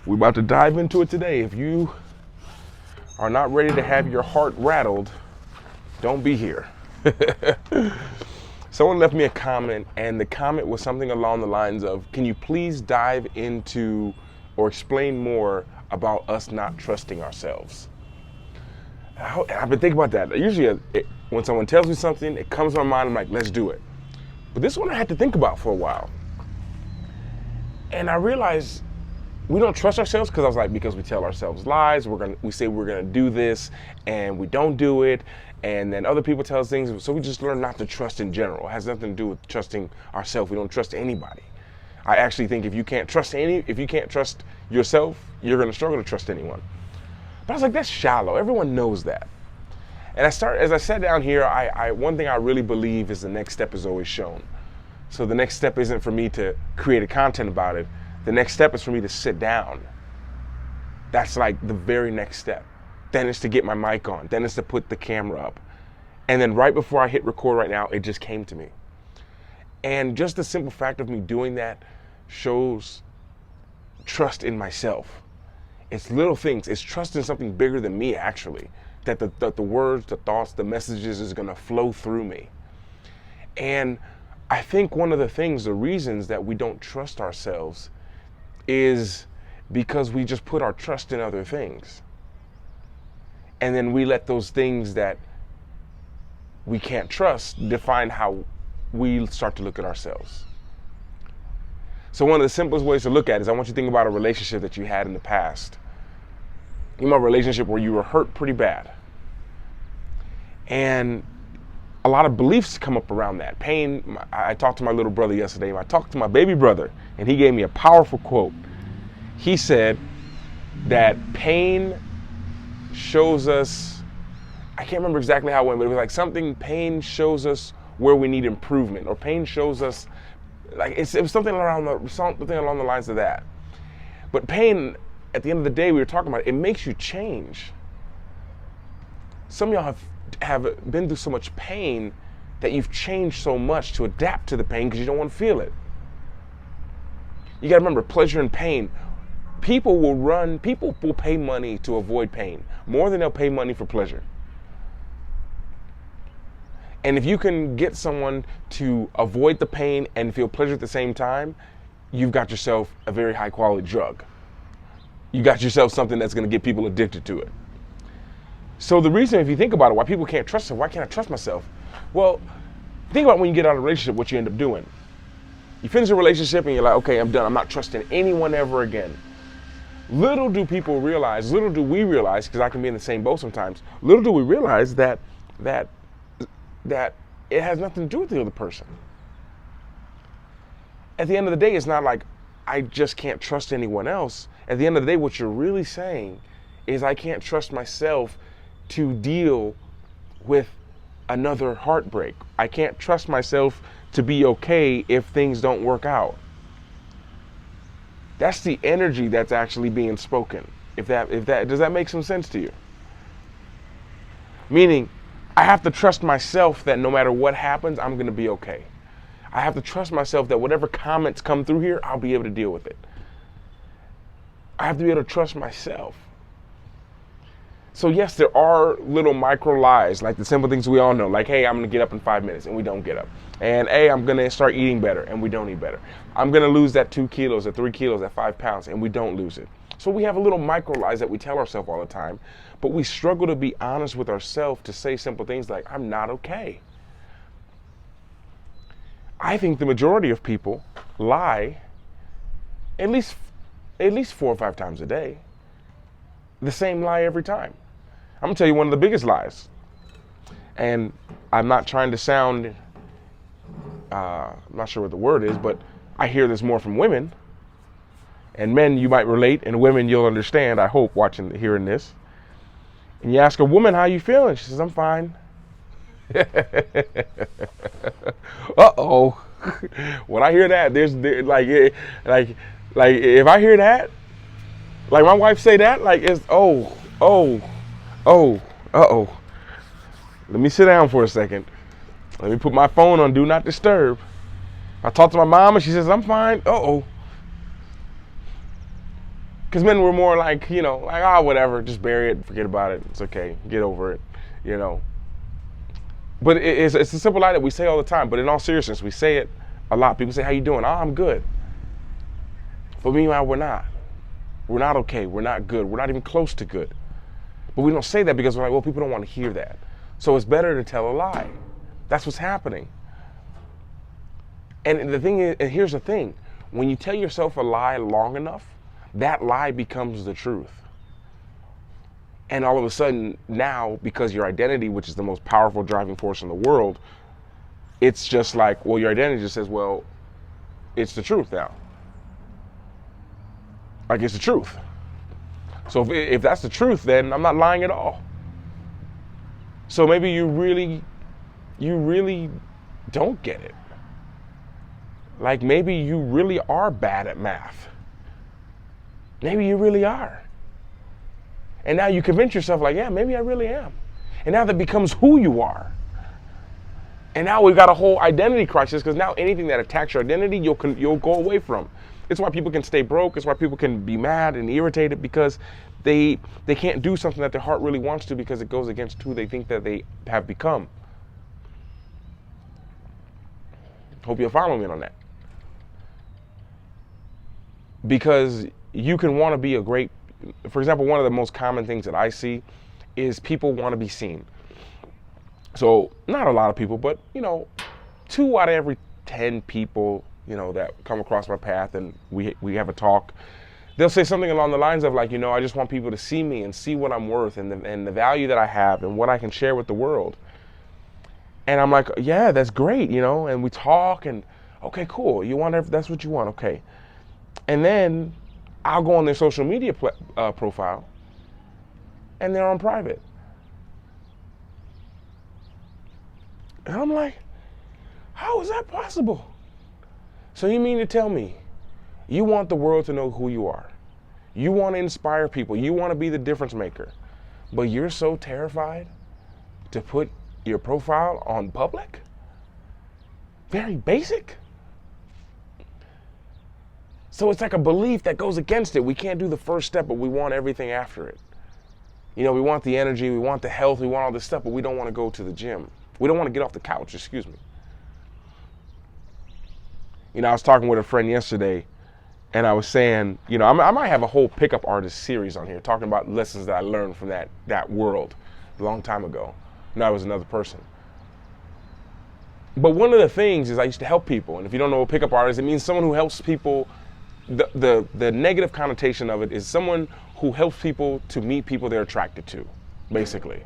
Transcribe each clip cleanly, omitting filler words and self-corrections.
We're about to dive into it today. If you are not ready to have your heart rattled, don't be here. Someone left me a comment, and the comment was something along the lines of, can you please dive into or explain more about us not trusting ourselves? I've been thinking about that. Usually when someone tells me something, it comes to my mind, I'm like, let's do it. But this one I had to think about for a while. And I realized we don't trust ourselves because we tell ourselves lies. We say we're gonna do this and we don't do it, and then other people tell us things. So we just learn not to trust in general. It has nothing to do with trusting ourselves. We don't trust anybody. I actually think if you can't trust yourself, you're gonna struggle to trust anyone. But I was like, that's shallow. Everyone knows that. And as I sat down here, one thing I really believe is the next step is always shown. So the next step isn't for me to create a content about it. The next step is for me to sit down. That's like the very next step. Then it's to get my mic on. Then it's to put the camera up. And then right before I hit record right now, it just came to me. And just the simple fact of me doing that shows trust in myself. It's little things. It's trust in something bigger than me, actually. That the words, the thoughts, the messages is going to flow through me. And I think one of the reasons that we don't trust ourselves is because we just put our trust in other things. And then we let those things that we can't trust define how we start to look at ourselves. So one of the simplest ways to look at it is I want you to think about a relationship that you had in the past. You know, a relationship where you were hurt pretty bad. And a lot of beliefs come up around that. Pain, I talked to my little brother yesterday. I talked to my baby brother, and he gave me a powerful quote. He said that pain shows us, I can't remember exactly how it went, but it was like pain shows us where we need improvement, or pain shows us, like it was something along the lines of that. But pain, at the end of the day, we were talking about it makes you change. Some of y'all have been through so much pain that you've changed so much to adapt to the pain because you don't want to feel it. You got to remember, pleasure and pain. People will pay money to avoid pain more than they'll pay money for pleasure. And if you can get someone to avoid the pain and feel pleasure at the same time, you've got yourself a very high quality drug. You got yourself something that's going to get people addicted to it. So the reason, if you think about it, why people can't trust themselves, why can't I trust myself? Well, think about when you get out of a relationship, what you end up doing. You finish a relationship and you're like, okay, I'm done. I'm not trusting anyone ever again. Little do we realize, because I can be in the same boat sometimes, little do we realize that it has nothing to do with the other person. At the end of the day, it's not like I just can't trust anyone else. At the end of the day, what you're really saying is I can't trust myself to deal with another heartbreak. I can't trust myself to be okay if things don't work out. That's the energy that's actually being spoken. Does that make some sense to you? Meaning, I have to trust myself that no matter what happens, I'm going to be okay. I have to trust myself that whatever comments come through here, I'll be able to deal with it. I have to be able to trust myself. So yes, there are little micro lies, like the simple things we all know, like, hey, I'm going to get up in 5 minutes, and we don't get up. And hey, I'm going to start eating better, and we don't eat better. I'm going to lose that 2 kilos, that 3 kilos, that 5 pounds, and we don't lose it. So we have a little micro lies that we tell ourselves all the time, but we struggle to be honest with ourselves to say simple things like, I'm not okay. I think the majority of people lie at least 4 or 5 times a day. The same lie every time. I'm gonna tell you one of the biggest lies. And I'm not trying to sound, I'm not sure what the word is, but I hear this more from women. And men, you might relate, and women, you'll understand, I hope, hearing this. And you ask a woman, how you feeling? She says, I'm fine. Uh-oh. When I hear that, like if I hear that, like my wife say that, like it's, uh-oh. Let me sit down for a second. Let me put my phone on Do Not Disturb. I talk to my mom and she says, I'm fine. Uh-oh. Because men were more like, like, whatever, just bury it, forget about it, it's okay, get over it, you know. But it's a simple lie that we say all the time, but in all seriousness, we say it a lot. People say, how you doing? Oh, I'm good. But meanwhile, we're not. We're not okay, we're not good, we're not even close to good. But we don't say that because we're like, well, people don't want to hear that. So it's better to tell a lie. That's what's happening. And the thing is, and here's the thing, when you tell yourself a lie long enough, that lie becomes the truth. And all of a sudden now, because your identity, which is the most powerful driving force in the world, it's just like, well, your identity just says, well, it's the truth now. Like, it's the truth. So if that's the truth, then I'm not lying at all. So maybe you really don't get it. Like, maybe you really are bad at math. Maybe you really are. And now you convince yourself, like, yeah, maybe I really am. And now that becomes who you are. And now we've got a whole identity crisis, because now anything that attacks your identity, you'll go away from. It's why people can stay broke. It's why people can be mad and irritated, because they can't do something that their heart really wants to, because it goes against who they think that they have become. Hope you'll follow me on that. Because you can want to be a great, for example, one of the most common things that I see is people want to be seen. So not a lot of people, but 2 out of every 10 people, that come across my path and we have a talk, they'll say something along the lines of like, I just want people to see me and see what I'm worth and the value that I have and what I can share with the world. And I'm like, yeah, that's great, and we talk and okay, cool. That's what you want. Okay. And then I'll go on their social media profile and they're on private. And I'm like, how is that possible? So you mean to tell me you want the world to know who you are? You want to inspire people. You want to be the difference maker. But you're so terrified to put your profile on public? Very basic. So it's like a belief that goes against it. We can't do the first step, but we want everything after it. We want the energy, we want the health, we want all this stuff, but we don't want to go to the gym. We don't want to get off the couch, excuse me. I was talking with a friend yesterday, and I was saying, I might have a whole pickup artist series on here talking about lessons that I learned from that world a long time ago. I was another person. But one of the things is I used to help people, and if you don't know what pickup artist, it means someone who helps people. The negative connotation of it is someone who helps people to meet people they're attracted to, basically.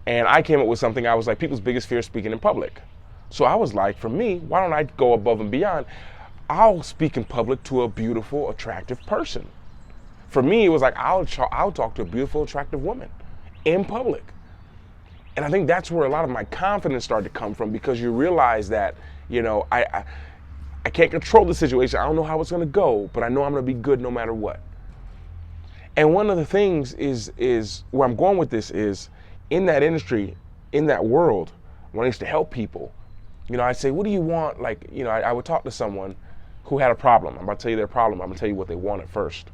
And I came up with something. I was like, people's biggest fear is speaking in public. So I was like, for me, why don't I go above and beyond? I'll speak in public to a beautiful, attractive person. For me, it was like, I'll talk to a beautiful, attractive woman in public. And I think that's where a lot of my confidence started to come from, because you realize that, I can't control the situation. I don't know how it's going to go, but I know I'm going to be good no matter what. And one of the things is where I'm going with this is, in that industry, in that world, when I used to help people, I'd say, what do you want? Like, I would talk to someone who had a problem. I'm about to tell you their problem. I'm going to tell you what they wanted first.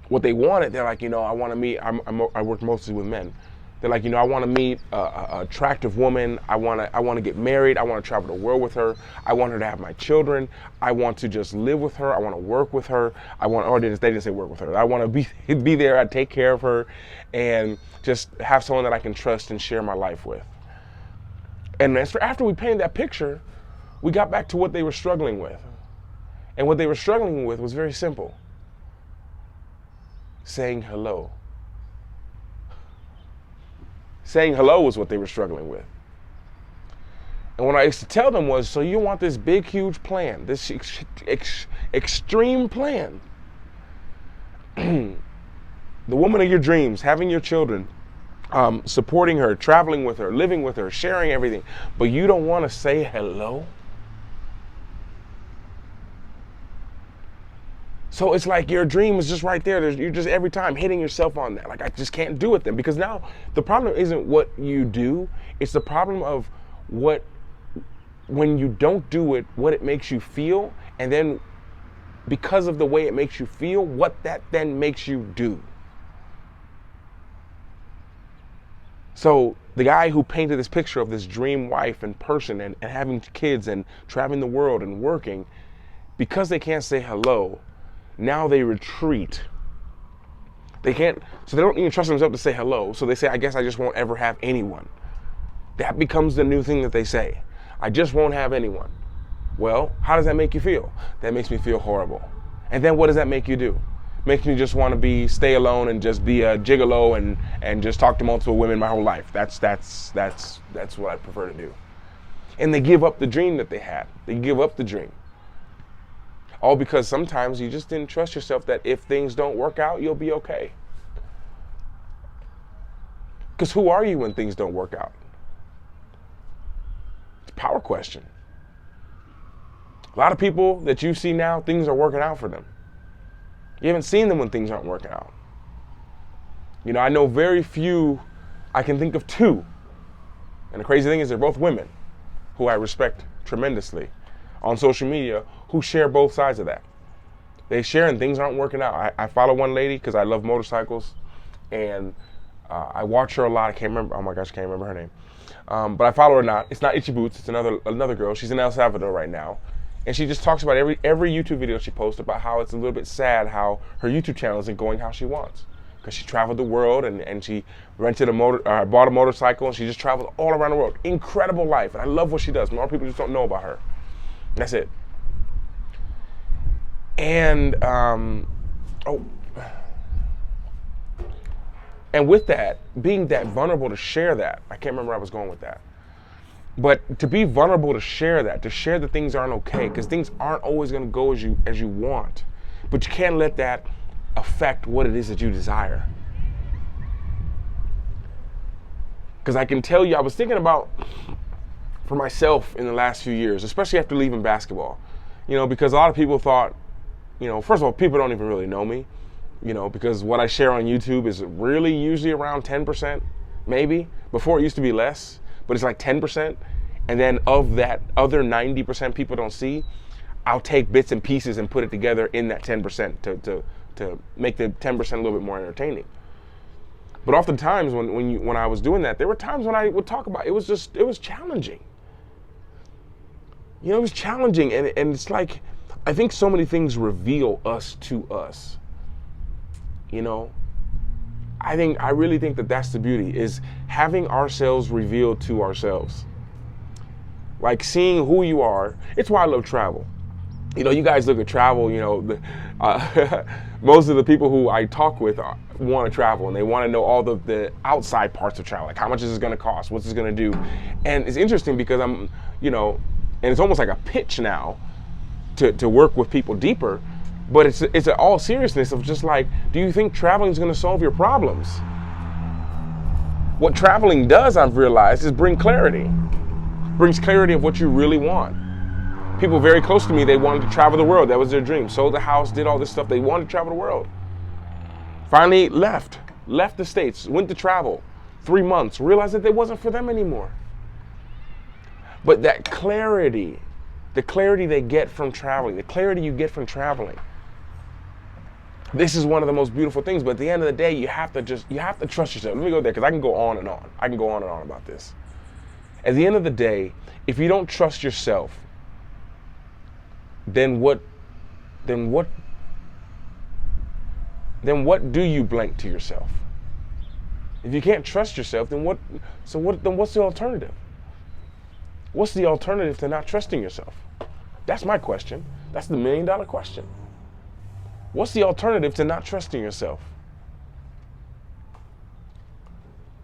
What they wanted, they're like, I want to meet, I work mostly with men. They're like, I want to meet a attractive woman. I want to get married. I want to travel the world with her. I want her to have my children. I want to just live with her. I want to work with her. They didn't say work with her. I want to be there. I take care of her, and just have someone that I can trust and share my life with. And after we painted that picture, we got back to what they were struggling with. And what they were struggling with was very simple. Saying hello. Saying hello was what they were struggling with. And what I used to tell them was, so you want this big, huge plan, this extreme plan. The woman of your dreams, having your children, supporting her, traveling with her, living with her, sharing everything, but you don't want to say hello? So it's like your dream is just right there. You're just every time hitting yourself on that. Like, I just can't do it then. Because now the problem isn't what you do. It's the problem of when you don't do it, what it makes you feel. And then because of the way it makes you feel, what that then makes you do. So the guy who painted this picture of this dream wife and person and having kids and traveling the world and working, because they can't say hello, now they retreat. They can't, so they don't even trust themselves to say hello. So they say, I guess I just won't ever have anyone. That becomes the new thing that they say. I just won't have anyone. Well, how does that make you feel? That makes me feel horrible. And then what does that make you do? Makes me just want to stay alone and just be a gigolo and just talk to multiple women my whole life. That's what I prefer to do. And they give up the dream that they had. They give up the dream. All because sometimes you just didn't trust yourself that if things don't work out, you'll be okay. Because who are you when things don't work out? It's a power question. A lot of people that you see now, things are working out for them. You haven't seen them when things aren't working out. You know, I know very few, I can think of two. And the crazy thing is they're both women who I respect tremendously on social media who share both sides of that. They share and things aren't working out. I follow one lady because I love motorcycles and I watch her a lot. I can't remember, oh my gosh, I can't remember her name. But I follow her not. It's not Itchy Boots, it's another girl. She's in El Salvador right now. And she just talks about every YouTube video she posts about how it's a little bit sad how her YouTube channel isn't going how she wants. Because she traveled the world and she rented bought a motorcycle and she just traveled all around the world. Incredible life. And I love what she does. More people just don't know about her. That's it. And and with that, being that vulnerable to share that, I can't remember where I was going with that. But to be vulnerable to share that things aren't okay, because things aren't always going to go as you want. But you can't let that affect what it is that you desire. Because I can tell you, I was thinking about for myself in the last few years, especially after leaving basketball, you know, because a lot of people thought, you know, first of all, people don't even really know me, you know, because what I share on YouTube is really usually around 10%, maybe. Before it used to be less. But it's like 10%, and then of that other 90% people don't see, I'll take bits and pieces and put it together in that 10% to make the 10% a little bit more entertaining. But oftentimes when I was doing that, there were times when I would talk about it was challenging. You know, it was challenging, and it's like I think so many things reveal us to us. You know. I really think that that's the beauty, is having ourselves revealed to ourselves. Like seeing who you are. It's why I love travel. You know, you guys look at travel, you know, most of the people who I talk with want to travel and they want to know all the outside parts of travel. Like how much is this going to cost? What's this going to do? And it's interesting because I'm, you know, and it's almost like a pitch now to work with people deeper. But it's an all seriousness of just like, do you think traveling is going to solve your problems? What traveling does, I've realized, is bring clarity. Brings clarity of what you really want. People very close to me, they wanted to travel the world. That was their dream. Sold the house, did all this stuff. They wanted to travel the world. Finally left the States, went to travel. 3 months, realized that it wasn't for them anymore. But that clarity, the clarity they get from traveling, the clarity you get from traveling, this is one of the most beautiful things, but at the end of the day, you have to trust yourself. Let me go there, because I can go on and on. I can go on and on about this. At the end of the day, if you don't trust yourself, then what do you blank to yourself? If you can't trust yourself, then what's the alternative? What's the alternative to not trusting yourself? That's my question. That's the $1 million question. What's the alternative to not trusting yourself?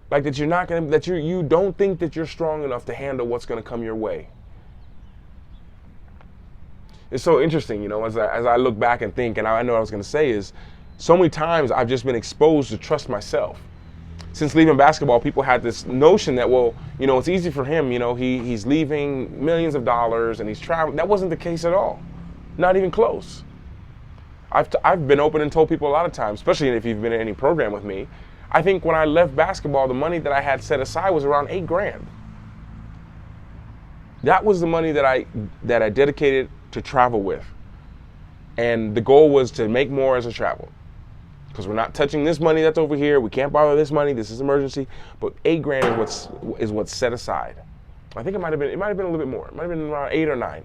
Like that you don't think that you're strong enough to handle what's going to come your way. It's so interesting, you know, as I look back and think, and I know what I was going to say is, so many times I've just been exposed to trust myself. Since leaving basketball, people had this notion that, well, you know, it's easy for him, you know, he's leaving millions of dollars and he's traveling. That wasn't the case at all. Not even close. I've been open and told people a lot of times, especially if you've been in any program with me, I think when I left basketball, the money that I had set aside was around $8,000. That was the money that I dedicated to travel with. And the goal was to make more as I traveled. Because we're not touching this money that's over here. We can't borrow this money. This is emergency. But $8,000 is what's set aside. I think it might have been a little bit more. It might have been around 8 or 9.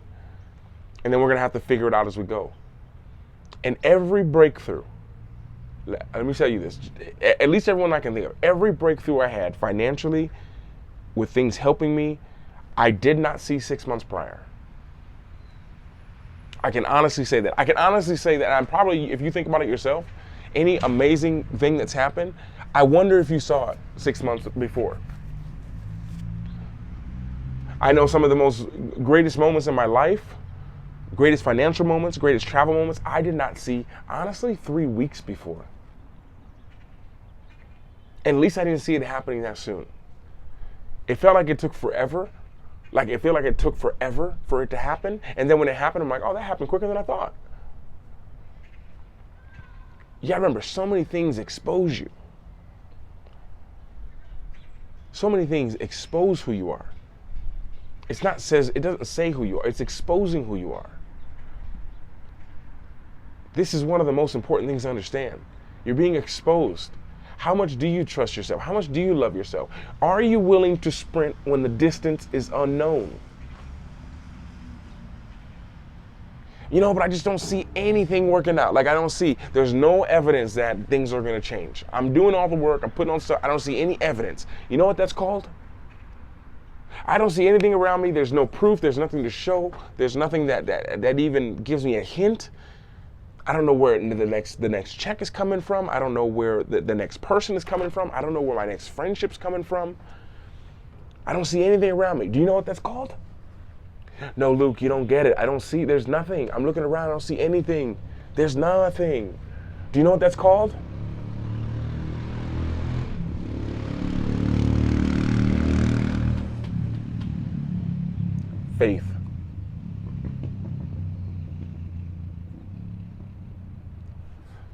And then we're going to have to figure it out as we go. And every breakthrough, let me tell you this, at least everyone I can think of, every breakthrough I had financially, with things helping me, I did not see 6 months prior. I can honestly say that. I'm probably, if you think about it yourself, any amazing thing that's happened, I wonder if you saw it 6 months before. I know some of the most greatest moments in my life, greatest financial moments, greatest travel moments, I did not see, honestly, 3 weeks before. At least I didn't see it happening that soon. It felt like it took forever. It felt like it took forever for it to happen. And then when it happened, I'm like, oh, that happened quicker than I thought. You gotta remember, so many things expose you. So many things expose who you are. It doesn't say who you are, it's exposing who you are. This is one of the most important things to understand. You're being exposed. How much do you trust yourself? How much do you love yourself? Are you willing to sprint when the distance is unknown? But I just don't see anything working out. There's no evidence that things are going to change. I'm doing all the work, I'm putting on stuff, I don't see any evidence. You know what that's called? I don't see anything around me. There's no proof, there's nothing to show. There's nothing that even gives me a hint. I don't know where the next check is coming from. I don't know where the next person is coming from. I don't know where my next friendship's coming from. I don't see anything around me. Do you know what that's called? No, Luke, you don't get it. There's nothing. I'm looking around, I don't see anything. There's nothing. Do you know what that's called? Faith.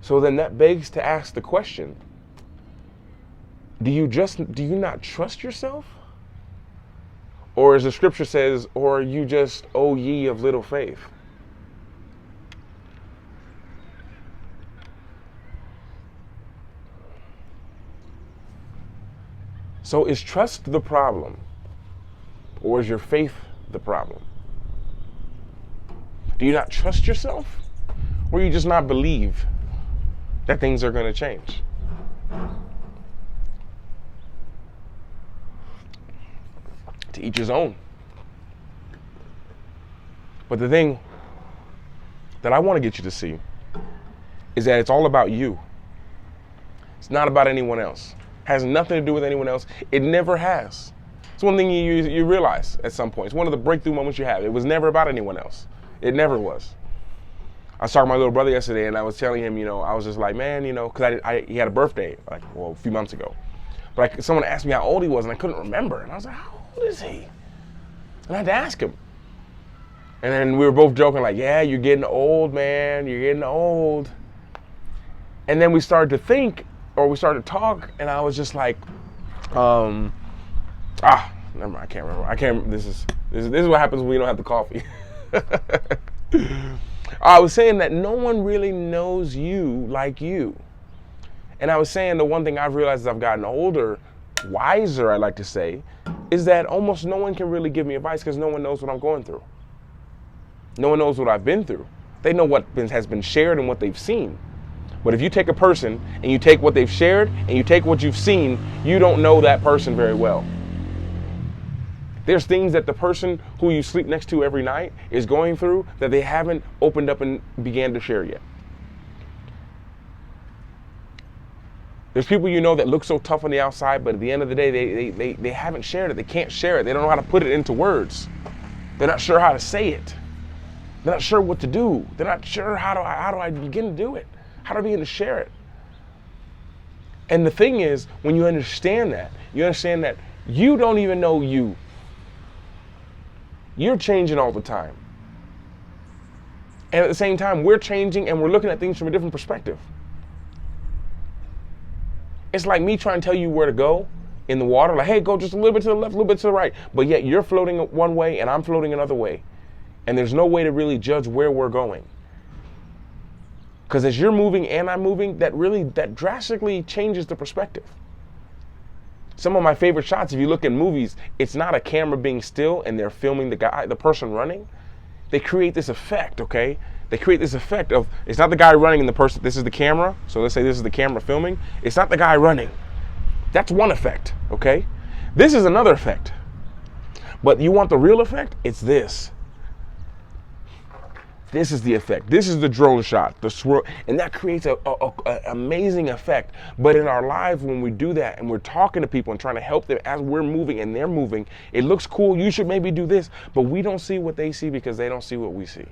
So then that begs to ask the question, do you not trust yourself? Or as the scripture says, or are you just, O ye of little faith? So is trust the problem? Or is your faith the problem? Do you not trust yourself? Or you just not believe that things are going to change? To each his own. But the thing that I want to get you to see is that it's all about you. It's not about anyone else. It has nothing to do with anyone else. It never has. It's one thing you realize at some point. It's one of the breakthrough moments you have. It was never about anyone else. It never was. I was talking to my little brother yesterday, and I was telling him, I was just like, man, because he had a birthday, a few months ago. But someone asked me how old he was, and I couldn't remember. And I was like, how old is he? And I had to ask him. And then we were both joking, yeah, you're getting old, man. You're getting old. And then we started to think, or we started to talk, and I was just like, never mind, I can't remember. This is what happens when you don't have the coffee. I was saying that no one really knows you like you. And I was saying the one thing I've realized as I've gotten older, wiser, I like to say, is that almost no one can really give me advice because no one knows what I'm going through. No one knows what I've been through. They know what has been shared and what they've seen. But if you take a person and you take what they've shared and you take what you've seen, you don't know that person very well. There's things that the person who you sleep next to every night is going through that they haven't opened up and began to share yet. There's people that look so tough on the outside, but at the end of the day, they haven't shared it. They can't share it. They don't know how to put it into words. They're not sure how to say it. They're not sure what to do. They're not sure how do I begin to do it? How do I begin to share it? And the thing is, when you understand that you don't even know you. You're changing all the time. And at the same time, we're changing and we're looking at things from a different perspective. It's like me trying to tell you where to go in the water. Hey, go just a little bit to the left, a little bit to the right. But yet you're floating one way and I'm floating another way. And there's no way to really judge where we're going. Because as you're moving and I'm moving, that drastically changes the perspective. Some of my favorite shots, if you look at movies, it's not a camera being still and they're filming the person running. They create this effect, okay? They create this effect of, it's not the guy running and the person, this is the camera. So let's say this is the camera filming. It's not the guy running. That's one effect, okay? This is another effect. But you want the real effect? It's this. This is the effect. This is the drone shot, the swirl, and that creates an amazing effect. But in our lives, when we do that and we're talking to people and trying to help them as we're moving and they're moving, it looks cool. You should maybe do this, but we don't see what they see because they don't see what we see.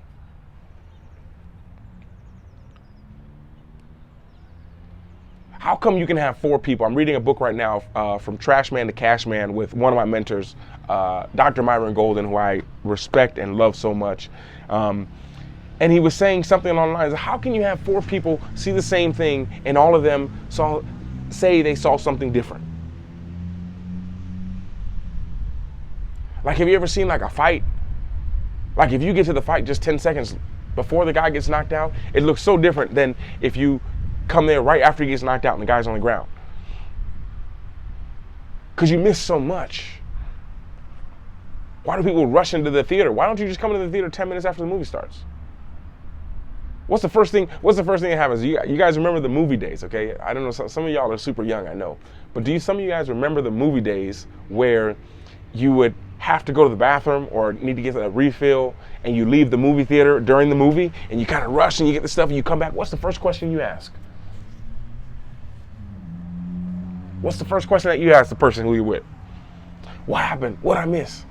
How come you can have 4 people? I'm reading a book right now, From Trash Man to Cash Man, with one of my mentors, Dr. Myron Golden, who I respect and love so much. And he was saying something along the lines of, how can you have 4 people see the same thing and all of them say they saw something different? Like, have you ever seen like a fight? Like, if you get to the fight just 10 seconds before the guy gets knocked out, it looks so different than if you come there right after he gets knocked out and the guy's on the ground. Because you miss so much. Why do people rush into the theater? Why don't you just come into the theater 10 minutes after the movie starts? What's the first thing that happens? You guys remember the movie days, okay? I don't know, some of y'all are super young, I know. But some of you guys remember the movie days where you would have to go to the bathroom or need to get a refill and you leave the movie theater during the movie and you kind of rush and you get the stuff and you come back? What's the first question you ask? What's the first question that you ask the person who you're with? What happened? What'd I miss?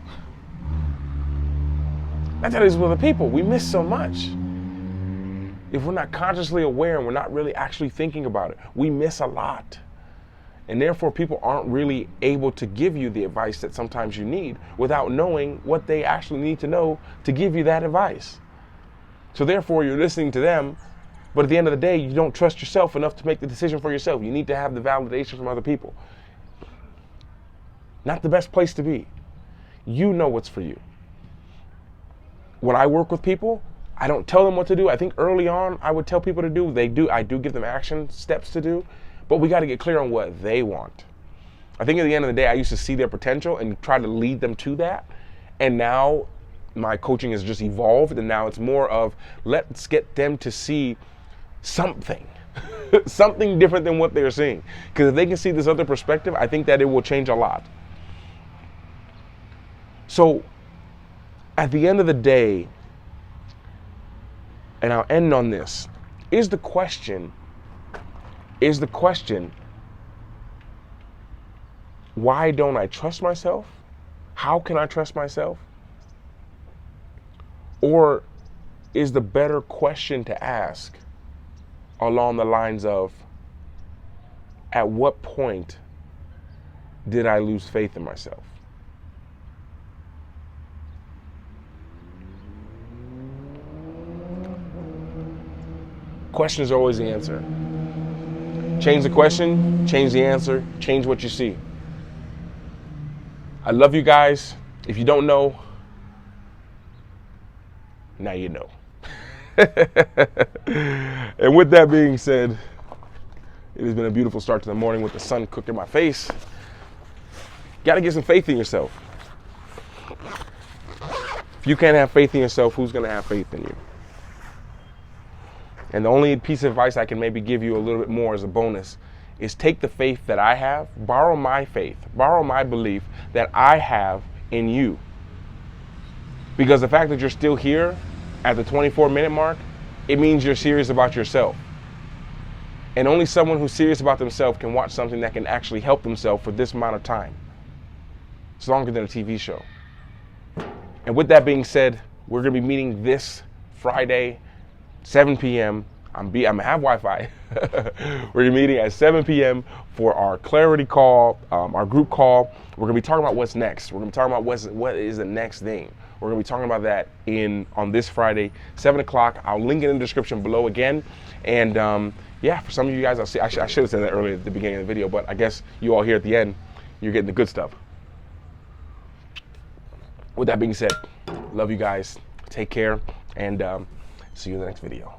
That's how it is with the people. We miss so much. If we're not consciously aware and we're not really actually thinking about it, we miss a lot. And therefore, people aren't really able to give you the advice that sometimes you need without knowing what they actually need to know to give you that advice. So therefore, you're listening to them, but at the end of the day, you don't trust yourself enough to make the decision for yourself. You need to have the validation from other people. Not the best place to be. You know what's for you. When I work with people, I don't tell them what to do. I think early on, I would tell people to do. I do give them action steps to do, but we got to get clear on what they want. I think at the end of the day, I used to see their potential and try to lead them to that. And now my coaching has just evolved, and now it's more of, let's get them to see something, something different than what they're seeing. Because if they can see this other perspective, I think that it will change a lot. So at the end of the day, and I'll end on this, is the question, why don't I trust myself? How can I trust myself? Or is the better question to ask along the lines of, at what point did I lose faith in myself? Question is always the answer. Change the question, change the answer, change what you see. I love you guys. If you don't know, now you know. And with that being said, it has been a beautiful start to the morning with the sun cooking my face. Got to get some faith in yourself. If you can't have faith in yourself, who's going to have faith in you? And the only piece of advice I can maybe give you a little bit more as a bonus is take the faith that I have, borrow my faith, borrow my belief that I have in you. Because the fact that you're still here at the 24-minute mark, it means you're serious about yourself. And only someone who's serious about themselves can watch something that can actually help themselves for this amount of time. It's longer than a TV show. And with that being said, we're going to be meeting this Friday, 7 p.m. I'm gonna have Wi-Fi. We're meeting at 7 p.m. for our clarity call, our group call. We're gonna be talking about what's next. We're gonna be talking about what is the next thing. We're gonna be talking about that on this Friday, 7 o'clock. I'll link it in the description below again. And yeah, for some of you guys, I should have said that earlier at the beginning of the video, but I guess you all here at the end, you're getting the good stuff. With that being said, love you guys. Take care, and see you in the next video.